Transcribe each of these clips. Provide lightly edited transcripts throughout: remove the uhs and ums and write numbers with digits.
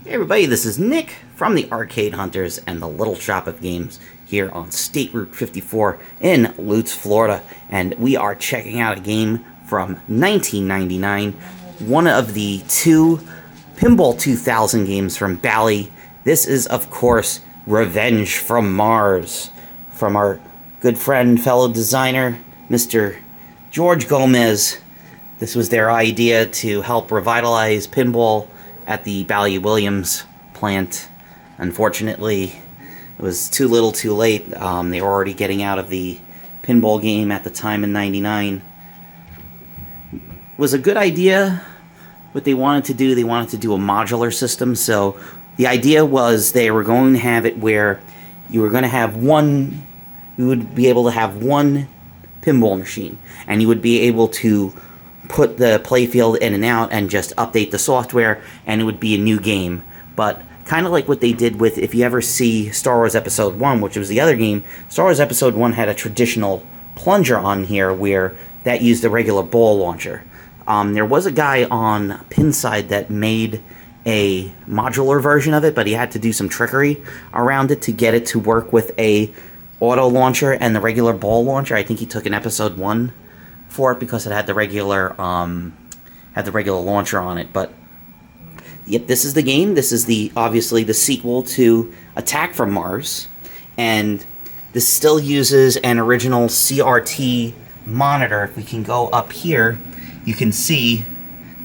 Hey everybody, this is Nick from the Arcade Hunters and the Little Shop of Games here on State Route 54 in Lutz, Florida. And we are checking out a game from 1999, one of the two Pinball 2000 games from Bally. This is, of course, Revenge from Mars, from our good friend, fellow designer, Mr. George Gomez. This was their idea to help revitalize pinball at the Bally Williams plant. Unfortunately, it was too little too late. They were already getting out of the pinball game at the time in '99. It was a good idea. What they wanted to do a modular system. So the idea was they were going to have it where you were going to have one, you would be able to have one pinball machine, and you would be able to put the playfield in and out and just update the software, and it would be a new game. But kind of like what they did with, if you ever see Star Wars Episode 1, which was the other game, Star Wars Episode 1 had a traditional plunger on here where that used a regular ball launcher. There was a guy on Pinside that made a modular version of it, but he had to do some trickery around it to get it to work with a auto launcher and the regular ball launcher. I think he took an Episode 1 for it because it had the regular launcher on it. But yep, this is the game. This is obviously the sequel to Attack from Mars, and this still uses an original CRT monitor. If we can go up here, you can see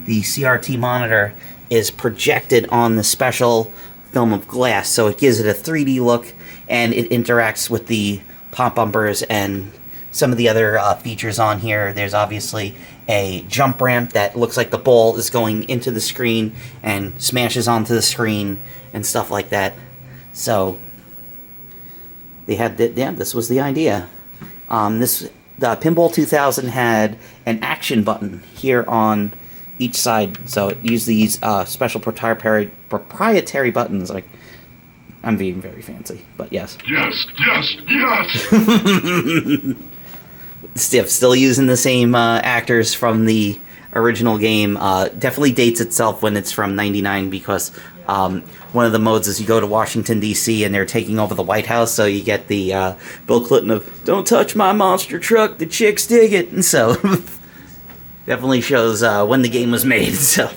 the CRT monitor is projected on the special film of glass, so it gives it a 3D look, and it interacts with the pop bumpers and some of the other features on here. There's obviously a jump ramp that looks like the ball is going into the screen and smashes onto the screen and stuff like that. So they had this was the idea. The Pinball 2000 had an action button here on each side, so it used these special proprietary buttons. Like, I'm being very fancy, but yes. Yes. Still using the same actors from the original game. Definitely dates itself when it's from '99 because one of the modes is you go to Washington, D.C. and they're taking over the White House, so you get the Bill Clinton of "Don't touch my monster truck, the chicks dig it," and so definitely shows when the game was made. So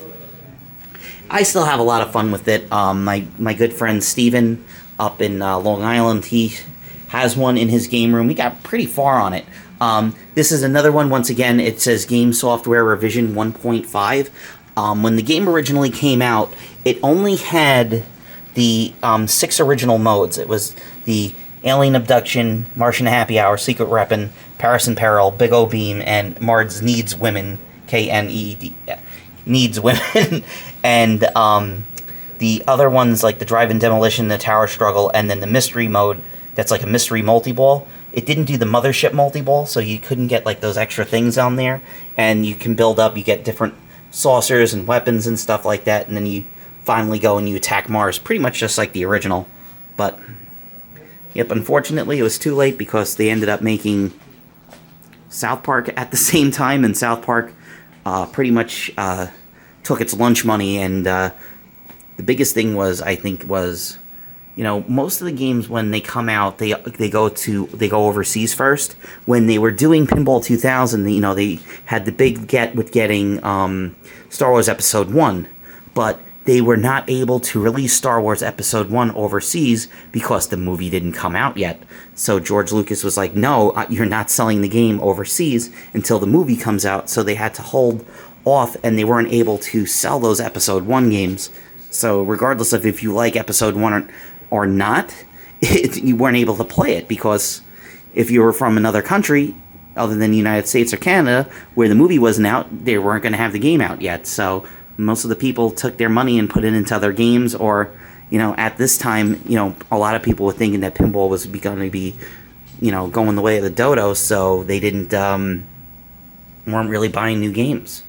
I still have a lot of fun with it. My good friend Steven up in Long Island, he has one in his game room. We got pretty far on it. This is another one. Once again, it says Game Software Revision 1.5. When the game originally came out, it only had the 6 original modes. It was the Alien Abduction, Martian Happy Hour, Secret Weapon, Paris in Peril, Big O Beam, and Mars Needs Women, K-N-E-D, Needs Women, and the other ones like the Drive-In Demolition, the Tower Struggle, and then the Mystery mode that's like a mystery multi-ball. It didn't do the Mothership multi-ball, so you couldn't get like those extra things on there, and you can build up, you get different saucers and weapons and stuff like that, and then you finally go and you attack Mars, pretty much just like the original. But yep, unfortunately it was too late because they ended up making South Park at the same time, and South Park pretty much took its lunch money, and the biggest thing was, I think, was, you know, most of the games when they come out, they go overseas first. When they were doing Pinball 2000, you know, they had the big get with getting Star Wars Episode 1, but they were not able to release Star Wars Episode 1 overseas because the movie didn't come out yet. So George Lucas was like, no, you're not selling the game overseas until the movie comes out. So they had to hold off, and they weren't able to sell those Episode 1 games. So regardless of if you like Episode 1 or not, you weren't able to play it, because if you were from another country other than the United States or Canada where the movie wasn't out, they weren't going to have the game out yet. So most of the people took their money and put it into other games, or, you know, at this time, you know, a lot of people were thinking that pinball was going to be, you know, going the way of the dodo, so they weren't really buying new games,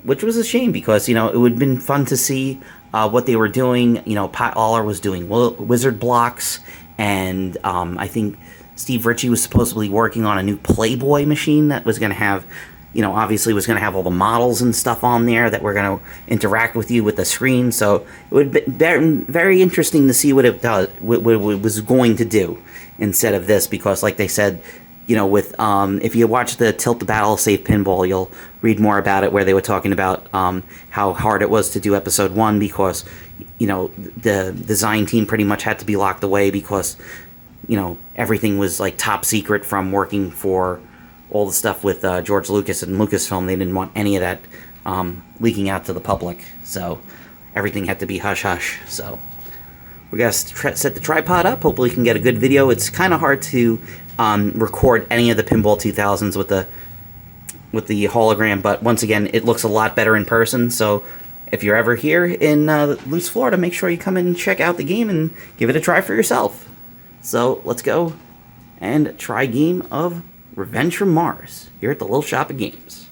which was a shame, because, you know, it would have been fun to see what they were doing. You know, Pat Lawlor was doing wizard blocks, and I think Steve Ritchie was supposedly working on a new Playboy machine that was going to have, you know, obviously was going to have all the models and stuff on there that were going to interact with you with the screen. So it would be very interesting to see what it does, what it was going to do instead of this, because like they said, you know, with if you watch the Tilt the Battle Save Pinball, you'll read more about it, where they were talking about how hard it was to do episode 1, because, you know, the design team pretty much had to be locked away because, you know, everything was like top secret from working for all the stuff with George Lucas and Lucasfilm. They didn't want any of that leaking out to the public, so everything had to be hush hush. So we gotta set the tripod up. Hopefully we can get a good video. It's kind of hard to record any of the Pinball 2000s with the hologram, but once again, it looks a lot better in person. So if you're ever here in Luce, Florida, make sure you come in and check out the game and give it a try for yourself. So let's go and try a game of Revenge from Mars here at the Little Shop of Games.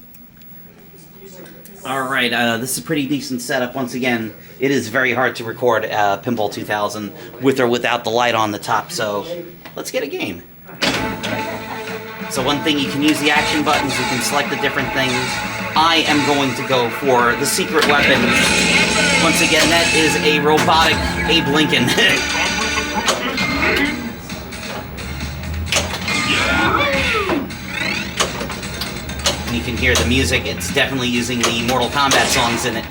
Alright, this is a pretty decent setup. Once again, it is very hard to record Pinball 2000 with or without the light on the top, so let's get a game. So one thing, you can use the action buttons, you can select the different things. I am going to go for the secret weapon. Once again, that is a robotic Abe Lincoln. And you can hear the music, it's definitely using the Mortal Kombat songs in it.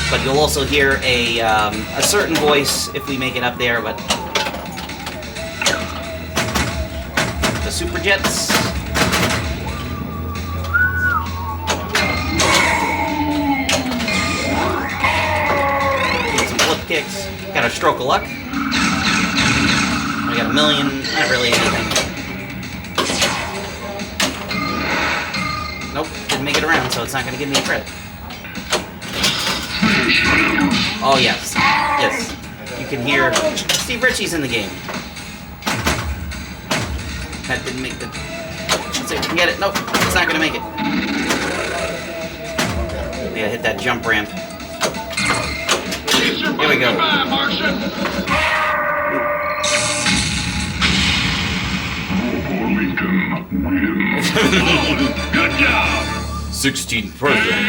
But you'll also hear a certain voice if we make it up there, but the Super Jets. Some flip kicks. Got a stroke of luck. I got a million, not really anything. Nope, didn't make it around, so it's not going to give me a credit. Oh, yes. Yes. You can hear Steve Ritchie's in the game. That didn't make the... Let's see if we can get it. Nope, it's not going to make it. We gotta hit that jump ramp. Here we go. Good job! 16th birthday.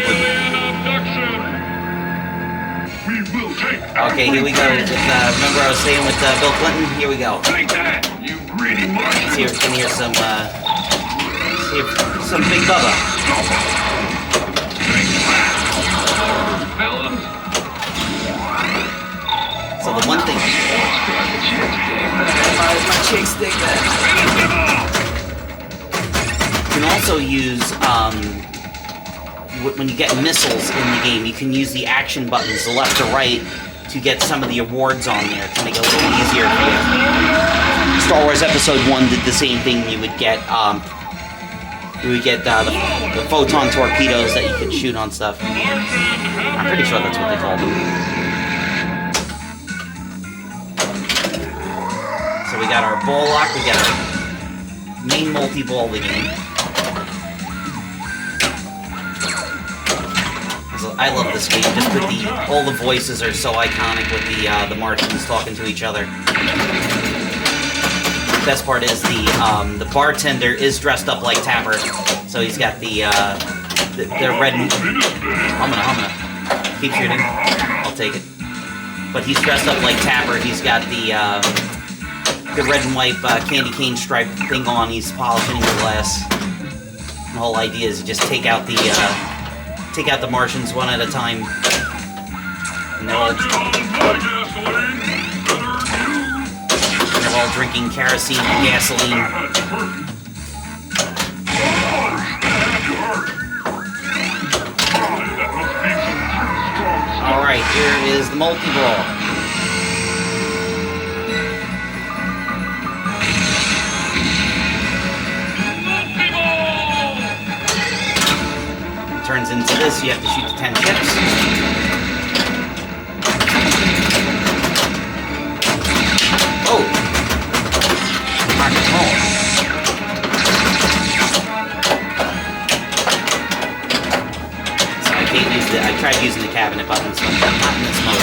We will take Okay, here we go. Remember I was saying with Bill Clinton? Here we go. Take that, you greedy Martian! See if we can hear some Big Bubba. So the one thing... My chick stick that. You can also use, when you get missiles in the game, you can use the action buttons, the left to right, to get some of the awards on there to make it a little easier for you. Star Wars Episode 1 did the same thing. You would get, the photon torpedoes that you could shoot on stuff. I'm pretty sure that's what they called them. So we got our ball lock, we got our main multi-ball of the game. So I love this game, just with all the voices are so iconic with the Martians talking to each other. The best part is the bartender is dressed up like Tapper, so he's got the red... Humana. Keep shooting. I'll take it. But he's dressed up like Tapper, he's got the red and white candy cane stripe thing on. He's polishing the glass. The whole idea is to just take out the Martians one at a time. And they're all drinking kerosene and gasoline. All right, here is the multi-ball. Turns into this, you have to shoot the 10 chips. Oh! Rock and roll. So I can't use I tried using the cabinet buttons, but not in this mode.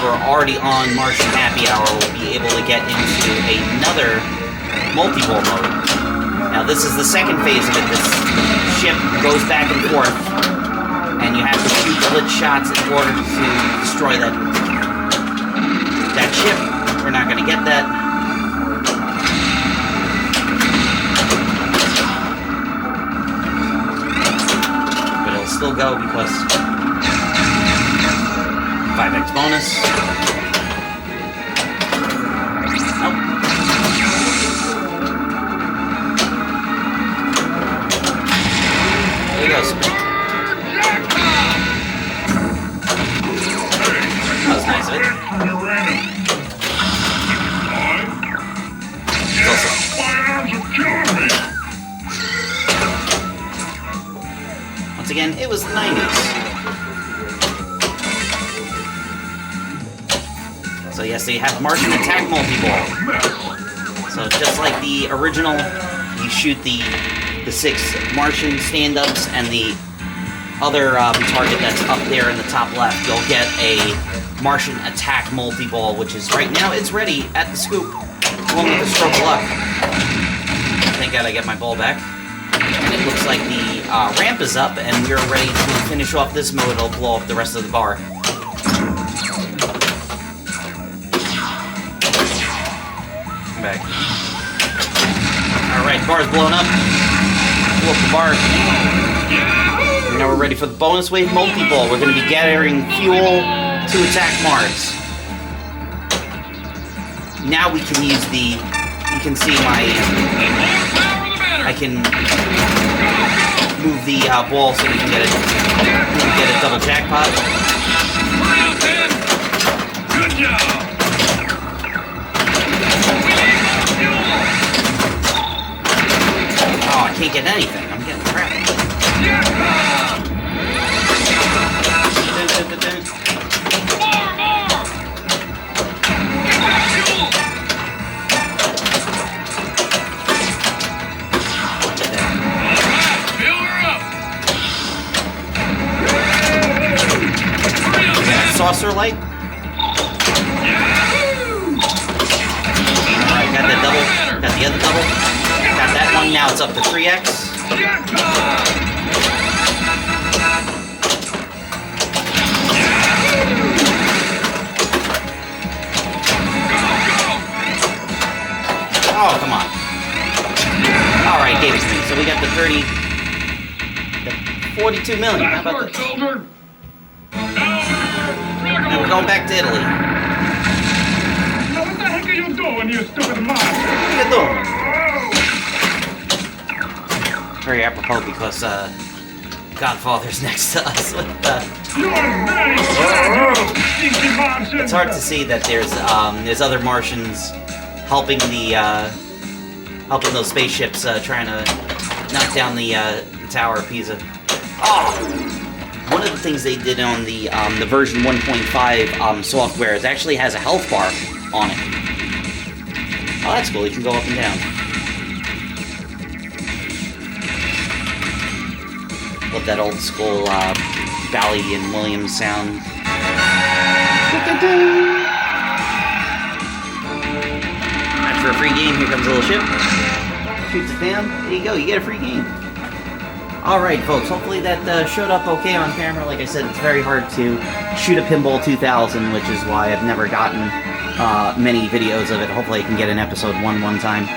who are already on Martian Happy Hour will be able to get into another multi-ball mode. Now this is the second phase of it. This ship goes back and forth, and you have to shoot glitch shots in order to destroy that ship. We're not going to get that. But it'll still go because 5x bonus. Nope. There he goes. That was nice of it. Once again, it was the 90s. So yes, they have Martian Attack Multi-Ball. So just like the original, you shoot the 6 Martian stand-ups and the other target that's up there in the top left, you'll get a Martian Attack Multi-Ball, which is right now, it's ready at the scoop, along with a stroke of luck. Thank God I get my ball back. And it looks like the ramp is up, and we're ready to finish off this mode. It'll blow up the rest of the bar. Come back. Alright, bar's blown up. Blow up the bar. And now we're ready for the bonus wave multi-ball. We're going to be gathering fuel to attack Mars. Now we can use the... You can see my... I can move the ball so we can get a double jackpot. Good job. Oh, I can't get anything. I'm getting crap. Saucer light. Alright, got that double. Got the other double. Got that one. Now it's up to 3x. Oh, come on. Alright, gave it to me. So we got the 42 million. How about this? Now we're going back to Italy. Now what the heck are you doing, you stupid mouse? What are you doing? Very apropos because Godfather's next to us. You are very slow, you stinky Martian. It's hard to see that there's other Martians helping helping those spaceships trying to knock down the tower of Pisa. Oh! One of the things they did on the version 1.5 software is actually has a health bar on it. Oh, that's cool. You can go up and down. Love that old school Bally and Williams sound. After a free game, here comes a little ship. Shoots it down. There you go. You get a free game. Alright folks, hopefully that showed up okay on camera. Like I said, it's very hard to shoot a Pinball 2000, which is why I've never gotten many videos of it. Hopefully I can get an episode one time.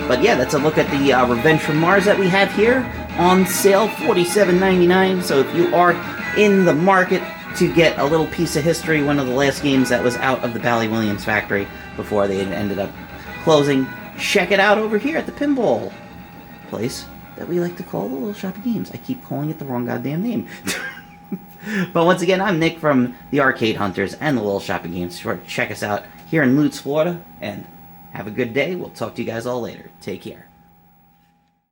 But yeah, that's a look at the Revenge from Mars that we have here on sale, $47.99. So if you are in the market to get a little piece of history, one of the last games that was out of the Bally Williams factory before they ended up closing, check it out over here at the Pinball place that we like to call the Little Shop of Games. I keep calling it the wrong goddamn name. But once again, I'm Nick from the Arcade Hunters and the Little Shop of Games. Sure, check us out here in Lutz, Florida, and have a good day. We'll talk to you guys all later. Take care.